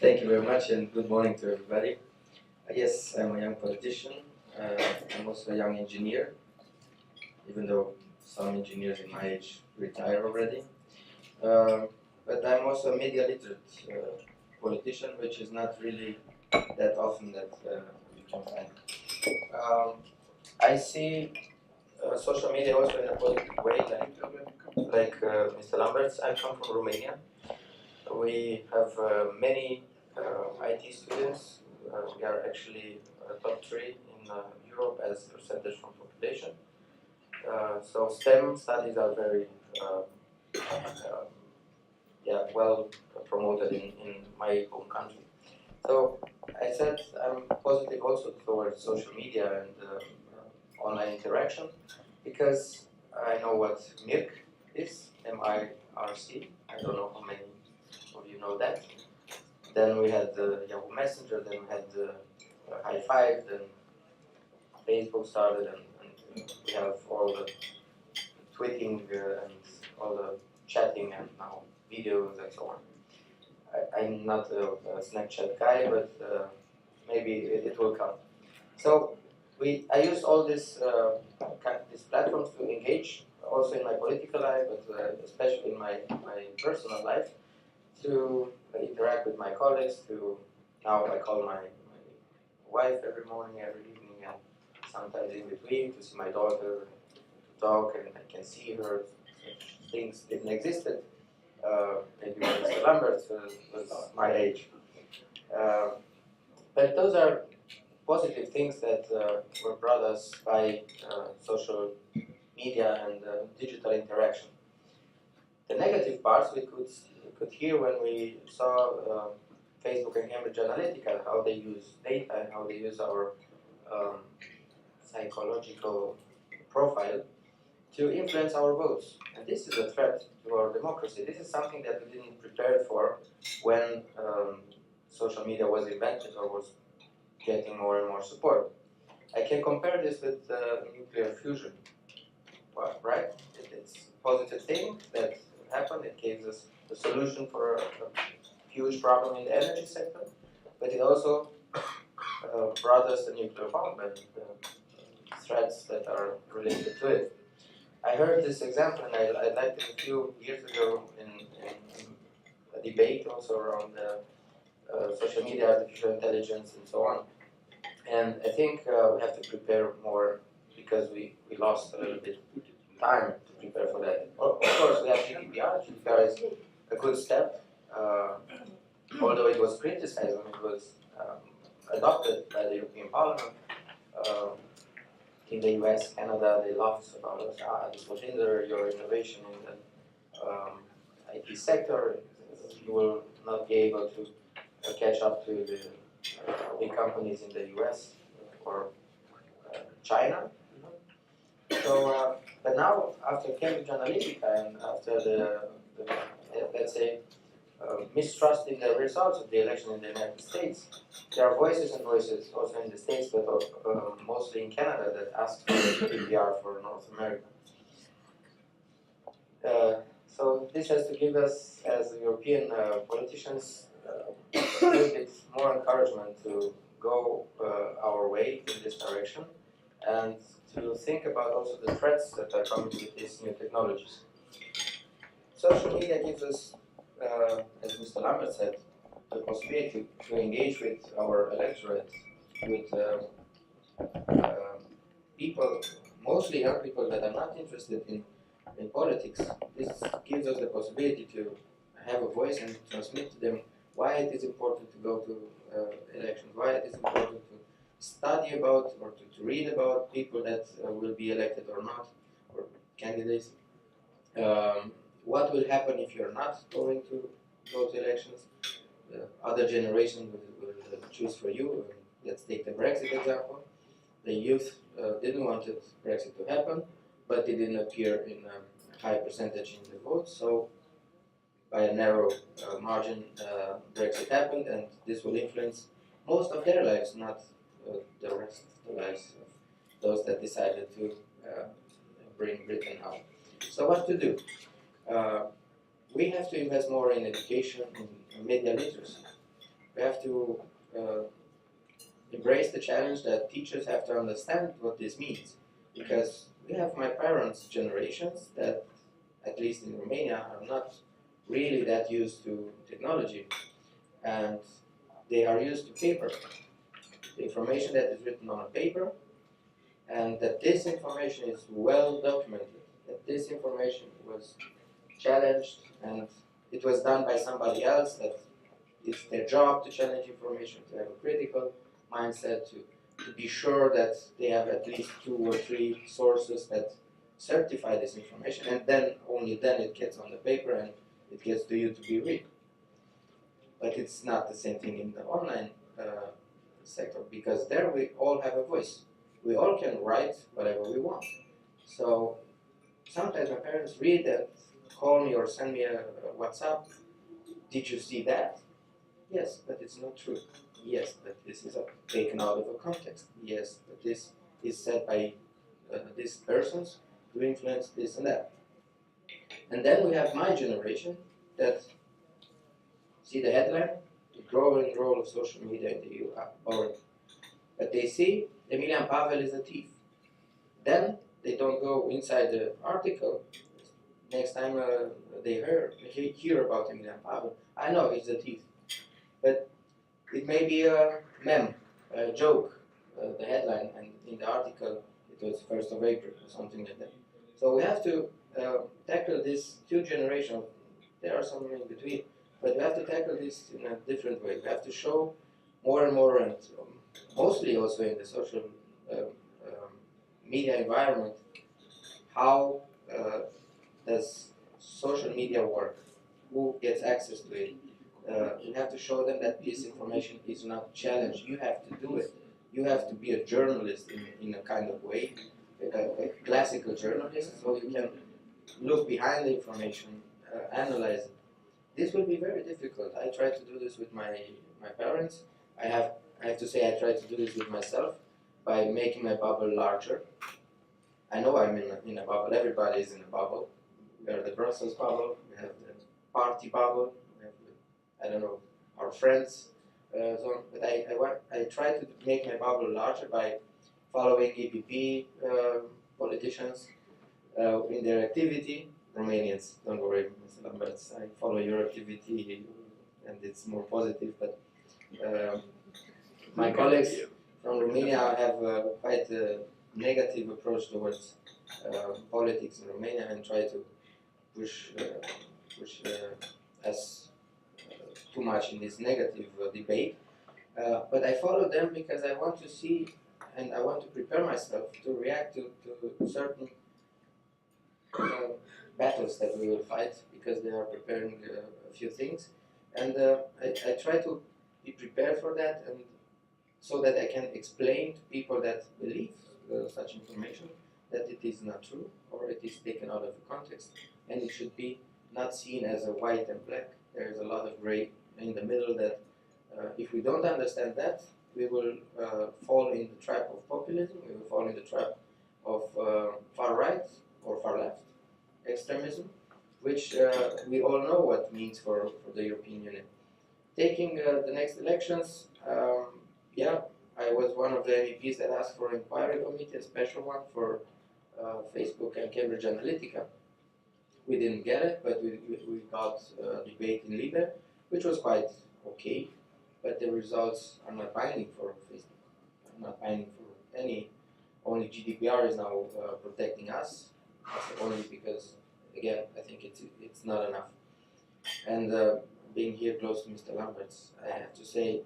Thank you very much and good morning to everybody. Yes, I'm a young politician. I'm also a young engineer, even though some engineers in my age retire already. But I'm also a media literate politician, which is not really that often that you can find. I see social media also in a positive way, like Mr. Lamberts. I come from Romania. We have many IT students. We are actually top 3 in Europe as percentage from population. So STEM studies are very well promoted in my home country. So I said I'm positive also towards social media and online interaction because I know what MIRC is, MIRC. I don't know how many of you know that. Then we had the Yahoo Messenger, then we had the High Five, then Facebook started, and we have all the tweeting and all the chatting and now videos and so on. I'm not a Snapchat guy, but maybe it will come. So I use all these platforms to engage, also in my political life, but especially in my personal life, to interact with my colleagues. Now I call my wife every morning, every evening, and sometimes in between to see my daughter, to talk, and I can see her. Such things didn't exist. Maybe when Mr. Lambert was my age. But those are positive things that were brought us by social media and digital interaction. The negative parts we could hear when we saw Facebook and Cambridge Analytica, how they use data and how they use our psychological profile to influence our votes. And this is a threat to our democracy. This is something that we didn't prepare for when social media was invented or was getting more and more support. I can compare this with nuclear fusion. Well, right? It's a positive thing that happened. It gave us a solution for a huge problem in the energy sector, but it also brought us the nuclear bomb and threats that are related to it. I heard this example, and I liked it a few years ago in a debate also around social media, artificial intelligence, and so on. And I think we have to prepare more because we lost a little bit time to prepare for that. Of course, we have GDPR. GDPR is a good step, although it was criticized when it was adopted by the European Parliament. In the US, Canada, they laughed about us. This will hinder your innovation in the IT sector. You will not be able to catch up to the big companies in the US or China. So, but now after Cambridge Analytica and after the let's say, mistrust in the results of the election in the United States, there are voices and voices also in the States, but mostly in Canada, that ask for PPR for North America. So this has to give us, as European politicians, a little bit more encouragement to go our way in this direction and to think about also the threats that are coming with these new technologies. Social media gives us, as Mr. Lambert said, the possibility to engage with our electorate, with people, mostly young people that are not interested in politics. This gives us the possibility to have a voice and transmit to them why it is important to go to elections, why it is important to study about or to read about people that will be elected or not, or candidates. What will happen if you're not going to go to elections? Other generations will choose for you. Let's take the Brexit example. The youth didn't want Brexit to happen, but it didn't appear in a high percentage in the vote. So by a narrow margin, Brexit happened, and this will influence most of their lives, not the rest of the lives of those that decided to bring Britain out. So what to do? we have to invest more in education, in media literacy. We have to embrace the challenge that teachers have to understand what this means. Because we have my parents' generations that, at least in Romania, are not really that used to technology. And they are used to paper. The information that is written on a paper, and that this information is well documented, that this information was challenged and it was done by somebody else, that it's their job to challenge information, to have a critical mindset, to be sure that they have at least 2 or 3 sources that certify this information, and then only then it gets on the paper and it gets to you to be read. But it's not the same thing in the online sector, because there we all have a voice. We all can write whatever we want. So sometimes my parents read and call me or send me a WhatsApp. Did you see that? Yes, but it's not true. Yes, but this is taken out of a context. Yes, but this is said by these persons to influence this and that. And then we have my generation that see the headline, the growing role of social media in the EU, boring. But they see Emilian Pavel is a thief. Then they don't go inside the article. Next time they hear about Emilian Pavel, I know he's a thief. But it may be a meme, a joke, the headline, and in the article it was 1st of April or something like that. So we have to tackle this huge generation. There are some in between, but we have to tackle this in a different way. We have to show more and more, and mostly also in the social media environment, how does social media work, who gets access to it. You have to show them that this information is not challenged. You have to do it. You have to be a journalist in a kind of way, a classical journalist, so you can look behind the information, analyze it. This will be very difficult. I try to do this with my parents. I have to say I try to do this with myself by making my bubble larger. I know I'm in a bubble. Everybody is in a bubble. We are the Brussels bubble. We have the party bubble. We have the, I don't know, our friends. But I try to make my bubble larger by following EPP politicians in their activity. Romanians, don't worry, Mr. Lamberts, I follow your activity and it's more positive. But my colleagues from Romania have quite a negative approach towards politics in Romania and try to push us too much in this negative debate. But I follow them because I want to see and I want to prepare myself to react to certain battles that we will fight, because they are preparing a few things. And I try to be prepared for that, and so that I can explain to people that believe such information that it is not true, or it is taken out of context, and it should be not seen as a white and black. There is a lot of gray in the middle that if we don't understand that, we will fall in the trap of populism, we will fall in the trap of far right or far left extremism, which we all know what means for the European Union. Taking the next elections, yeah, I was one of the MEPs that asked for an inquiry committee, a special one for Facebook and Cambridge Analytica. We didn't get it, but we got a debate in Libe, which was quite okay, but the results are not binding for Facebook, not binding for any. Only GDPR is now protecting us, only because, again, I think it's not enough. And being here close to Mr. Lamberts, I have to say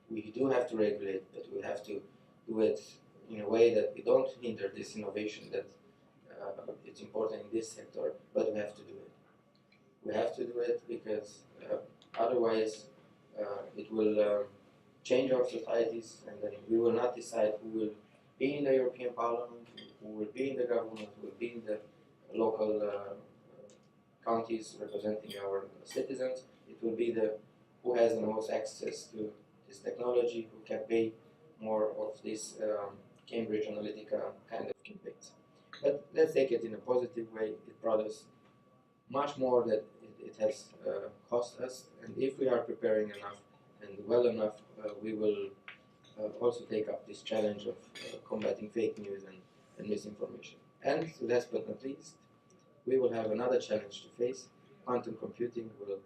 we do have to regulate, but we have to do it in a way that we don't hinder this innovation that it's important in this sector, but we have to do it. We have to do it because otherwise it will change our societies, and then we will not decide who will be in the European Parliament, who will be in the government, who will be in the local counties representing our citizens. It will be the who has the most access to this technology, who can pay more of this Cambridge Analytica kind of campaigns. But let's take it in a positive way. It brought us much more than it has cost us, and if we are preparing enough and well enough, we will also take up this challenge of combating fake news and misinformation. And last but not least, we will have another challenge to face. Quantum computing will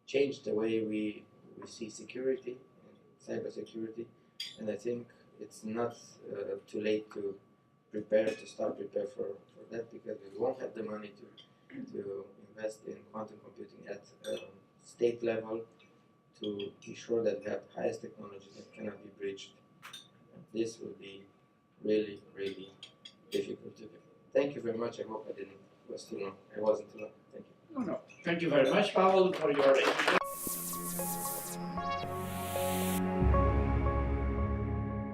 change the way we see security and cybersecurity, and I think it's not too late to start prepare for that, because we won't have the money to invest in quantum computing at state level to be sure that we have the highest technology that cannot be breached. And this will be really, really difficult to do. Thank you very much. I hope I wasn't too long. Thank you. No. Thank you very much, Pavel, for your